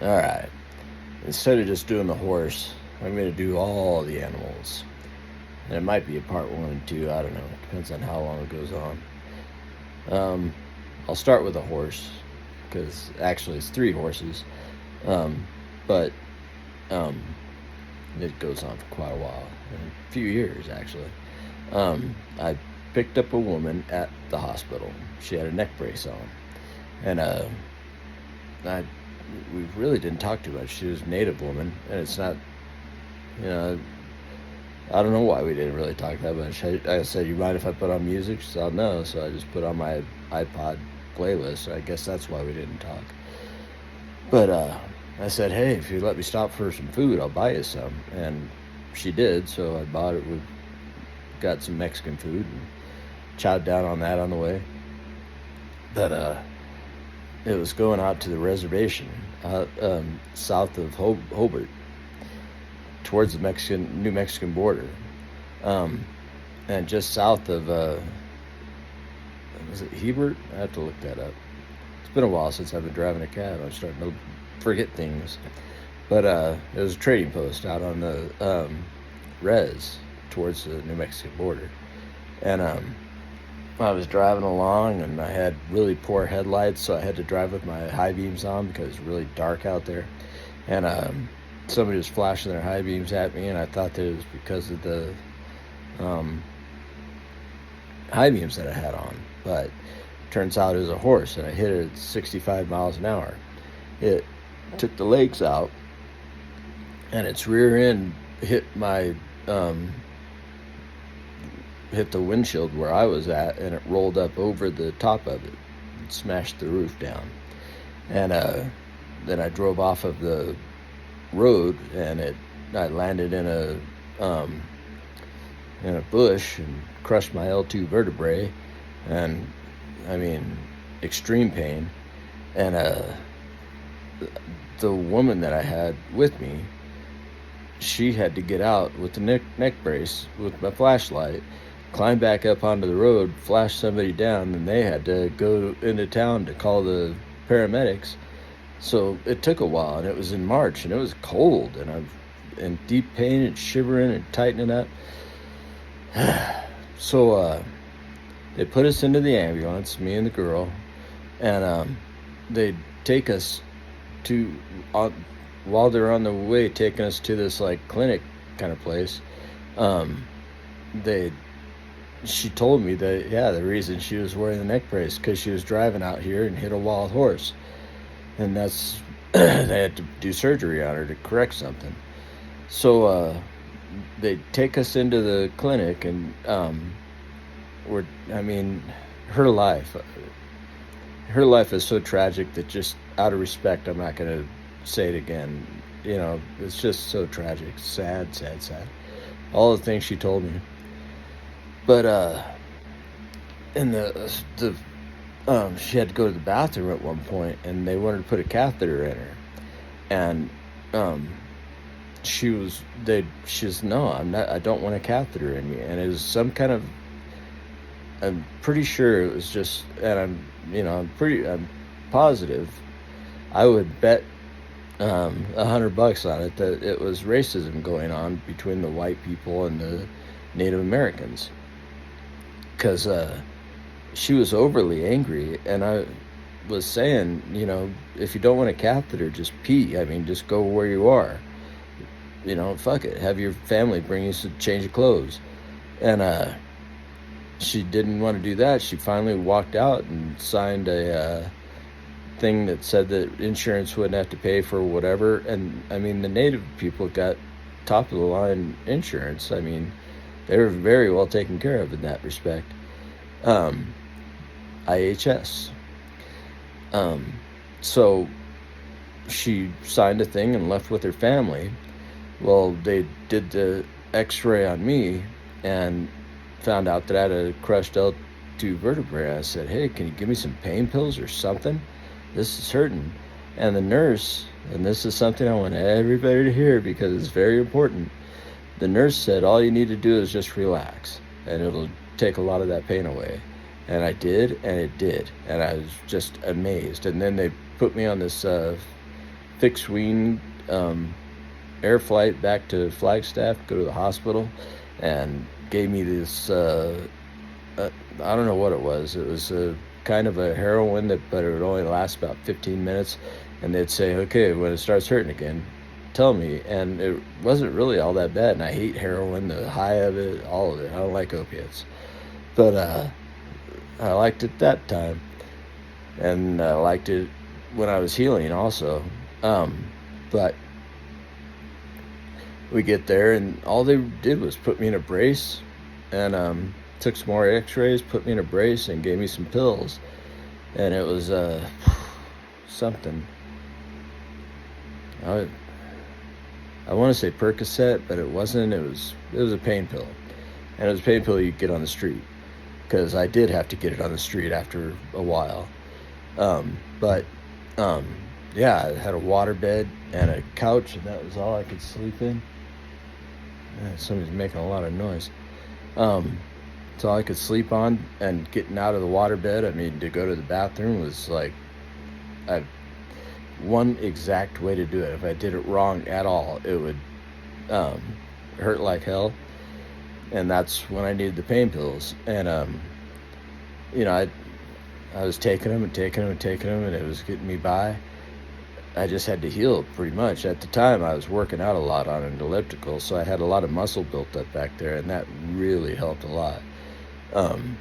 All right. Instead of just doing the horse, I'm going to do all the animals. And it might be a part one and two. I don't know. It depends on how long it goes on. Um, I'll start with a horse because actually it's three horses. But um, it goes on for quite a while, a few years actually. I picked up a woman at the hospital. She had a neck brace on, and I we really didn't talk too much. She was a native woman, and it's not, you know, I don't know why we didn't really talk that much. I said, "You mind if I put on music?" She said, "No." So I just put on my iPod playlist. I guess that's why we didn't talk. But I said, "Hey, if you let me stop for some food, I'll buy you some." And she did, so I bought it. We got some Mexican food and chowed down on that on the way. But it was going out to the reservation out south of Hobart, towards the New Mexican border, um, and just south of was it Hebert? I have to look that up. It's been a while since I've been driving a cab. I'm starting to forget things. But it was a trading post out on the res towards the New Mexican border, and I was driving along, and I had really poor headlights, so I had to drive with my high beams on because it's really dark out there. And somebody was flashing their high beams at me, and I thought that it was because of the um, high beams that I had on. But turns out it was a horse, and I hit it at 65 miles an hour. It took the legs out, and its rear end hit my hit the windshield where I was at, and it rolled up over the top of it and smashed the roof down. And then I drove off of the road, and I landed in a bush and crushed my L2 vertebrae, and I mean extreme pain. And the woman that I had with me, she had to get out with the neck brace with my flashlight, climb back up onto the road, flash somebody down, and they had to go into town to call the paramedics. So it took a while, and it was in March, and it was cold, and I'm in deep pain and shivering and tightening up. So they put us into the ambulance, me and the girl, and they take us to, while they're on the way taking us to this like clinic kind of place, they she told me that, yeah, the reason she was wearing the neck brace because she was driving out here and hit a wild horse, and that's they had to do surgery on her to correct something. So they take us into the clinic, and I mean, her life is so tragic that just out of respect, I'm not going to say it again. You know, it's just so tragic, sad, sad, sad. All the things she told me. But in she had to go to the bathroom at one point, and they wanted to put a catheter in her, and she says, "No, I don't want a catheter in me." And it was some kind of, I'm pretty sure it was just, and I'm positive, I would bet $100 on it that it was racism going on between the white people and the Native Americans, because she was overly angry, and I was saying, if you don't want a catheter, just pee. I mean, just go where you are. Fuck it. Have your family bring you some change of clothes. And she didn't want to do that. She finally walked out and signed a thing that said that insurance wouldn't have to pay for whatever. And I mean, the Native people got top of the line insurance. I mean, they were very well taken care of in that respect. IHS. So she signed a thing and left with her family. Well, they did the x-ray on me and found out that I had a crushed L2 vertebrae. I said, "Hey, can you give me some pain pills or something? This is hurting." And the nurse, and this is something I want everybody to hear because it's very important, the nurse said, "All you need to do is just relax, and it'll take a lot of that pain away." And I did, and it did. And I was just amazed. And then they put me on this fixed wing air flight back to Flagstaff, go to the hospital, and gave me this, I don't know what it was. It was a kind of a heroin, but it would only last about 15 minutes. And they'd say, okay, when it starts hurting again, tell me. And it wasn't really all that bad. And I hate heroin, the high of it, all of it. I don't like opiates. But I liked it that time. And I liked it when I was healing also. But we get there, and all they did was put me in a brace, and took some more x-rays, put me in a brace, and gave me some pills. And it was something. I want to say Percocet, but it wasn't. It was a pain pill. And it was a pain pill you get on the street, because I did have to get it on the street after a while. Yeah, I had a waterbed and a couch, and that was all I could sleep in. Somebody's making a lot of noise. It's all I could sleep on, and getting out of the waterbed, I mean, to go to the bathroom was like, one exact way to do it. If I did it wrong at all, it would hurt like hell. And that's when I needed the pain pills. And, I was taking them and taking them and taking them, and it was getting me by. I just had to heal pretty much. At the time, I was working out a lot on an elliptical, so I had a lot of muscle built up back there, and that really helped a lot. And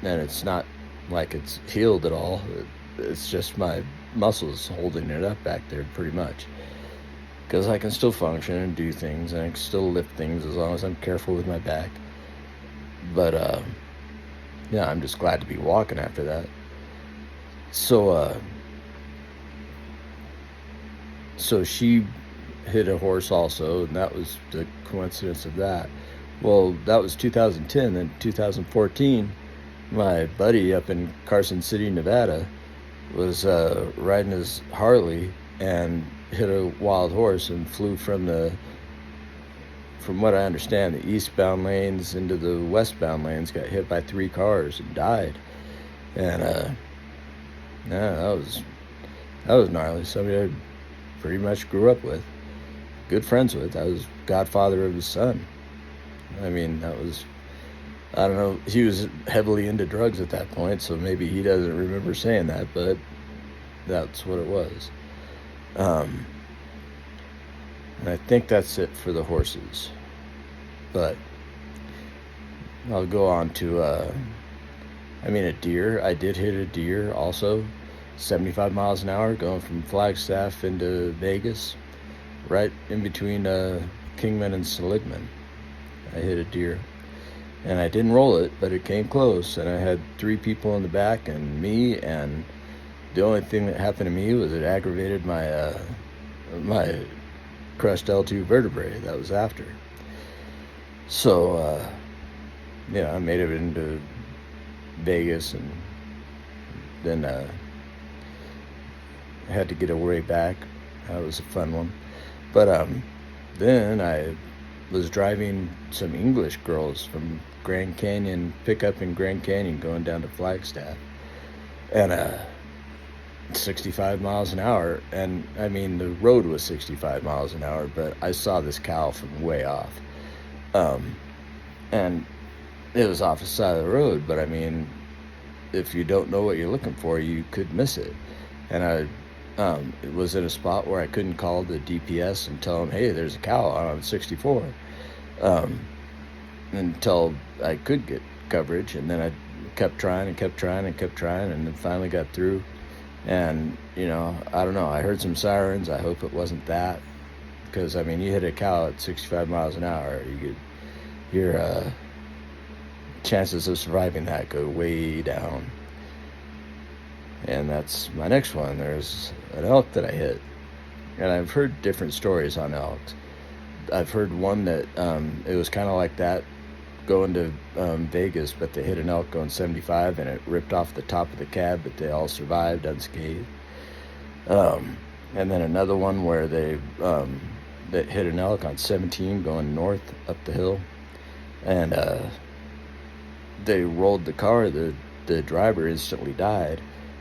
it's not like it's healed at all. It's just my muscles holding it up back there pretty much. Because I can still function and do things, and I can still lift things as long as I'm careful with my back. But, yeah, I'm just glad to be walking after that. So she hit a horse also, and that was the coincidence of that. Well, that was 2010. Then 2014, my buddy up in Carson City, Nevada, was riding his Harley and hit a wild horse and flew from what I understand, the eastbound lanes into the westbound lanes, got hit by 3 cars and died. And yeah, that was gnarly. Somebody I pretty much grew up with, good friends with. I was godfather of his son. I mean, I don't know, he was heavily into drugs at that point, so maybe he doesn't remember saying that, but that's what it was. And I think that's it for the horses. But I'll go on to, a deer. I did hit a deer also, 75 miles an hour, going from Flagstaff into Vegas, right in between Kingman and Seligman. I hit a deer. And I didn't roll it, but it came close, and I had 3 people in the back and me, and the only thing that happened to me was it aggravated my my crushed L2 vertebrae. That was after. So, I made it into Vegas, and then I had to get away back. That was a fun one. But then I was driving some English girls from Grand Canyon, pickup in Grand Canyon, going down to Flagstaff, and 65 miles an hour. And I mean, the road was 65 miles an hour, but I saw this cow from way off, and it was off the side of the road. But I mean, if you don't know what you're looking for, you could miss it. And it was in a spot where I couldn't call the DPS and tell them, hey, there's a cow on 64, until I could get coverage. And then I kept trying and kept trying and kept trying, and then finally got through. And, I don't know, I heard some sirens. I hope it wasn't that, because, I mean, you hit a cow at 65 miles an hour, your chances of surviving that go way down. And that's my next one. There's an elk that I hit, and I've heard different stories on elks. I've heard one that it was kind of like that, going to Vegas, but they hit an elk going 75, and it ripped off the top of the cab, but they all survived unscathed. And then another one where they that hit an elk on 17 going north up the hill, and they rolled the car. The driver instantly died.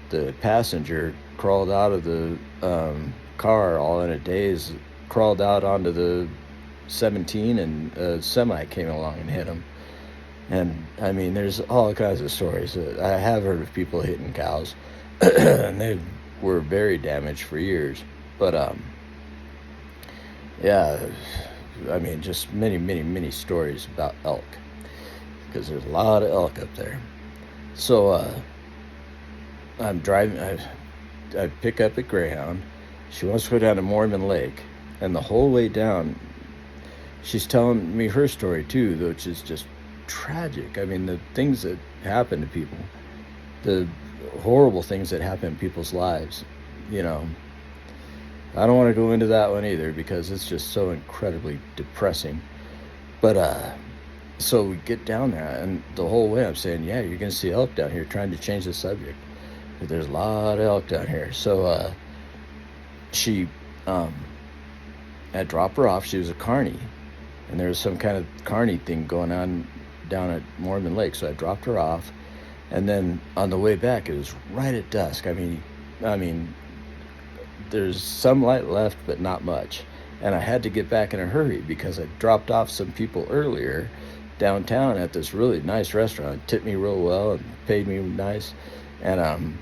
The passenger crawled out of the car all in a daze, crawled out onto the 17, and a semi came along and hit him. And I mean, there's all kinds of stories. I have heard of people hitting cows, and they were very damaged for years. But yeah, I mean, just many stories about elk, because there's a lot of elk up there. So I'm driving. I pick up at Greyhound. She wants to go down to Mormon Lake, and the whole way down, she's telling me her story too, which is just tragic. I mean, the things that happen to people, the horrible things that happen in people's lives, you know. I don't want to go into that one either, because it's just so incredibly depressing. But so we get down there, and the whole way I'm saying, yeah, you're going to see elk down here, trying to change the subject. But there's a lot of elk down here. So she, I dropped her off. She was a carny, and there was some kind of carny thing going on down at Mormon Lake. So I dropped her off, and then on the way back, it was right at dusk. I mean, there's some light left, but not much. And I had to get back in a hurry, because I dropped off some people earlier downtown at this really nice restaurant. Tipped me real well and paid me nice. And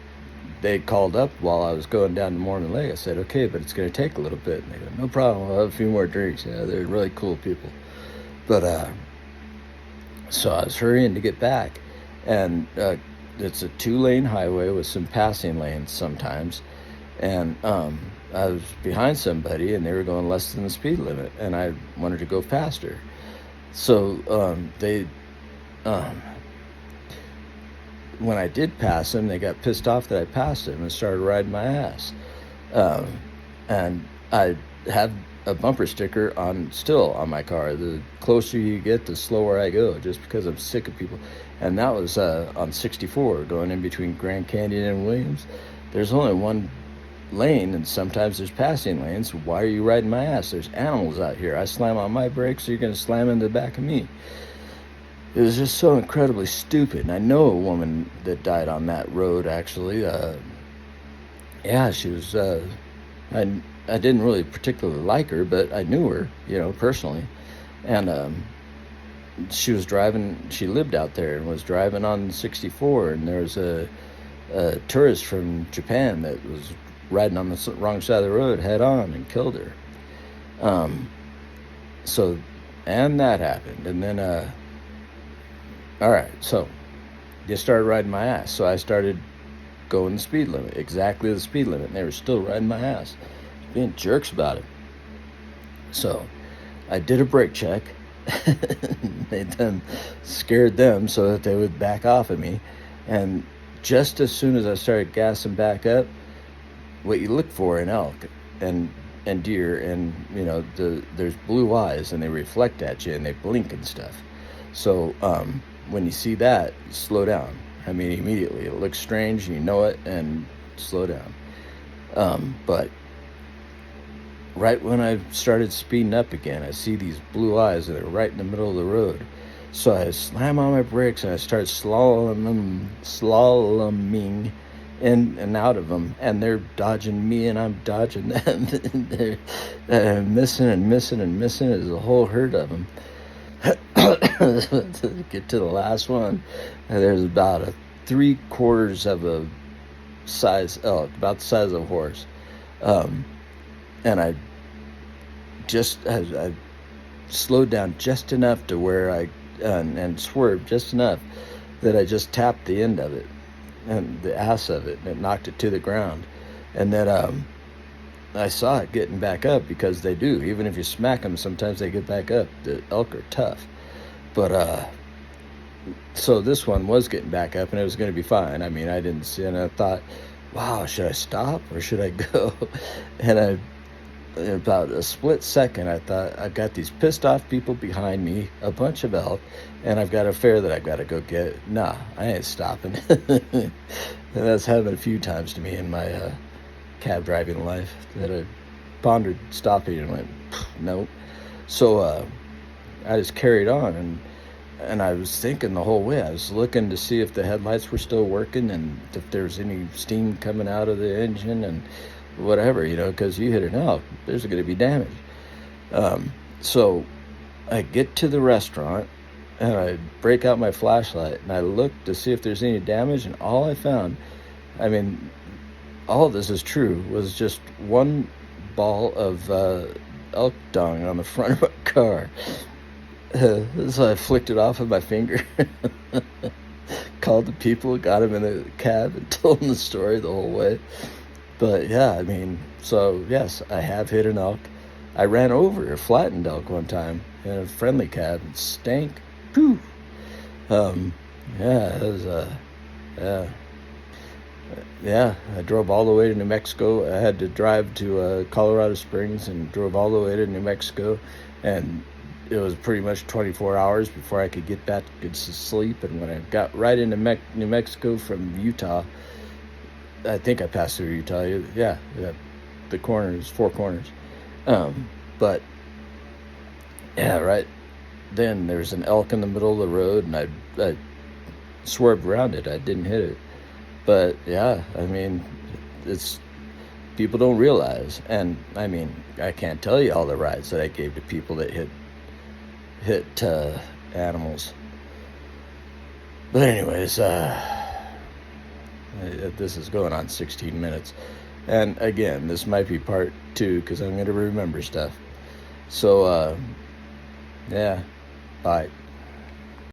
they called up while I was going down to Mormon Lake. I said, okay, but it's going to take a little bit. And they go, no problem, I'll have a few more drinks. Yeah, they're really cool people. But so I was hurrying to get back. And it's a 2-lane highway with some passing lanes sometimes. And I was behind somebody, and they were going less than the speed limit, and I wanted to go faster. So when I did pass them, they got pissed off that I passed them and started riding my ass. And I have a bumper sticker still on my car. The closer you get, the slower I go, just because I'm sick of people. And that was on 64, going in between Grand Canyon and Williams. There's only one lane, and sometimes there's passing lanes. Why are you riding my ass? There's animals out here. I slam on my brakes, so you're going to slam into the back of me. It was just so incredibly stupid. And I know a woman that died on that road, actually. Yeah, she was, I didn't really particularly like her, but I knew her, personally. And she was driving, she lived out there and was driving on 64, and there was a tourist from Japan that was riding on the wrong side of the road head on and killed her. And that happened. And then, all right, so they started riding my ass. So I started going the speed limit, exactly the speed limit, and they were still riding my ass, being jerks about it. So I did a brake check, scared them so that they would back off of me. And just as soon as I started gassing back up, what you look for in elk and deer, and there's blue eyes, and they reflect at you and they blink and stuff. So when you see that, slow down. I mean, immediately it looks strange, and you know it, and slow down. But right when I started speeding up again, I see these blue eyes that are right in the middle of the road. So I slam on my brakes, and I start slaloming in and out of them, and they're dodging me, and I'm dodging them. They're missing and missing and missing. There's a whole herd of them. To get to the last one, and there's about 3/4 of a size elk, about the size of a horse. And I slowed down just enough to where and swerved just enough that I just tapped the end of it and the ass of it, and it knocked it to the ground. And then I saw it getting back up, because they do. Even if you smack them, sometimes they get back up. The elk are tough. But so this one was getting back up, and it was going to be fine. I mean, I didn't see it, and I thought, wow, should I stop or should I go? And in about a split second, I thought, I've got these pissed off people behind me, a bunch of elk, and I've got a fare that I've got to go get. Nah, I ain't stopping. And that's happened a few times to me in my cab driving life, that I pondered stopping and went, nope. So I just carried on, and and I was thinking the whole way. I was looking to see if the headlights were still working and if there's any steam coming out of the engine and whatever, because you hit an elk, there's going to be damage. So I get to the restaurant and I break out my flashlight and I look to see if there's any damage, and all I found, I mean, all of this is true, was just one ball of elk dung on the front of my car. So I flicked it off with my finger, called the people, got them in a cab, and told them the story the whole way. But yeah, I mean, so yes, I have hit an elk. I ran over a flattened elk one time in a friendly cab. It stank. Phew. Yeah, it was, yeah, I drove all the way to New Mexico. I had to drive to Colorado Springs and drove all the way to New Mexico, and it was pretty much 24 hours before I could get back to sleep. And when I got right into New Mexico from Utah, I think I passed through Utah. Yeah, the corners, four corners. But yeah, right then there's an elk in the middle of the road, and I swerved around it. I didn't hit it. But yeah, I mean, it's, people don't realize. And I mean, I can't tell you all the rides that I gave to people that hit animals. But anyways, this is going on 16 minutes. And again, this might be part 2 because I'm going to remember stuff. So, yeah, bye.